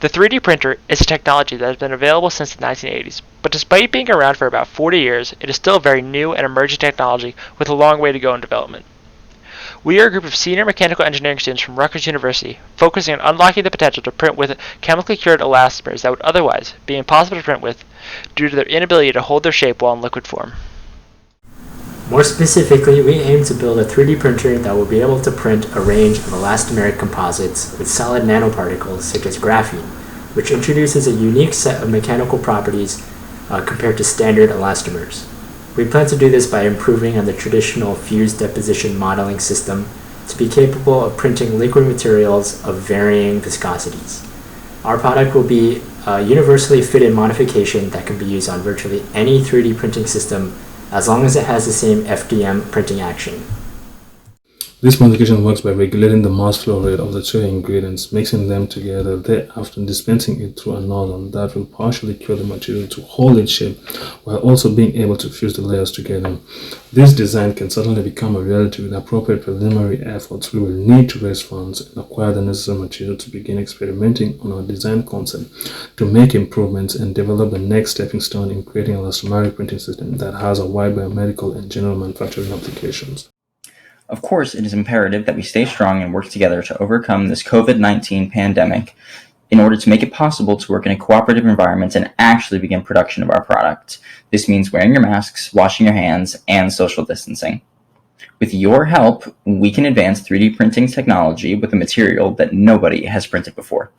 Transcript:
The 3D printer is a technology that has been available since the 1980s, but despite being around for about 40 years, it is still a very new and emerging technology with a long way to go in development. We are a group of senior mechanical engineering students from Rutgers University, focusing on unlocking the potential to print with chemically cured elastomers that would otherwise be impossible to print with due to their inability to hold their shape while in liquid form. More specifically, we aim to build a 3D printer that will be able to print a range of elastomeric composites with solid nanoparticles such as graphene, which introduces a unique set of mechanical properties compared to standard elastomers. We plan to do this by improving on the traditional fused deposition modeling system to be capable of printing liquid materials of varying viscosities. Our product will be a universally fitted modification that can be used on virtually any 3D printing system as long as it has the same FDM printing action. This modification works by regulating the mass flow rate of the two ingredients, mixing them together, thereafter dispensing it through a nozzle that will partially cure the material to hold its shape while also being able to fuse the layers together. This design can certainly become a reality with appropriate preliminary efforts. We will need to raise funds and acquire the necessary material to begin experimenting on our design concept to make improvements and develop the next stepping stone in creating an elastomeric printing system that has a wide biomedical and general manufacturing applications. Of course, it is imperative that we stay strong and work together to overcome this COVID-19 pandemic in order to make it possible to work in a cooperative environment and actually begin production of our product. This means wearing your masks, washing your hands, and social distancing. With your help, we can advance 3D printing technology with a material that nobody has printed before.